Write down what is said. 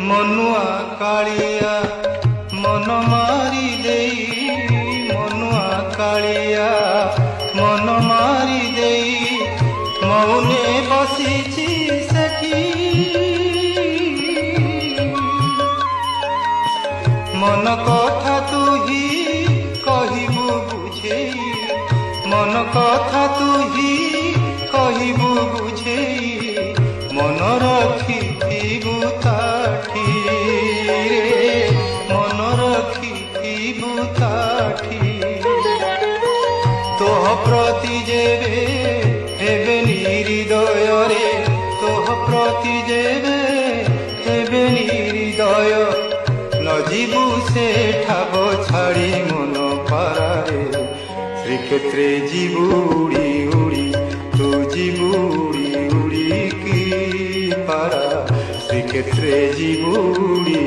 মনুয়া কালিয়া মন মারি দেই, মনুয়া কালিয়া মন মারি দেই, মৌনে বসিছি সেঠি। মন কথা তুহি কহিবু বুঝেই, মন কথা তুহি কহিবু বুঝেই, মন রখিথিবু তাঠি রে, মন রখিথিবু তাঠি। তোহ প্রতি যেবে হেবে নিহৃদୟରେ, তোহ প্রতি যেবে হেবে নিহৃদয়, নজিবু সেঠাব ছাড়ি মন পারারে। শ্রীক্ষেত্রে জীবু উড়ি উড়ি, তু জীবু উড়ি উড়ি কি পারা, শ্রীক্ষেত্রে জীবু উড়ি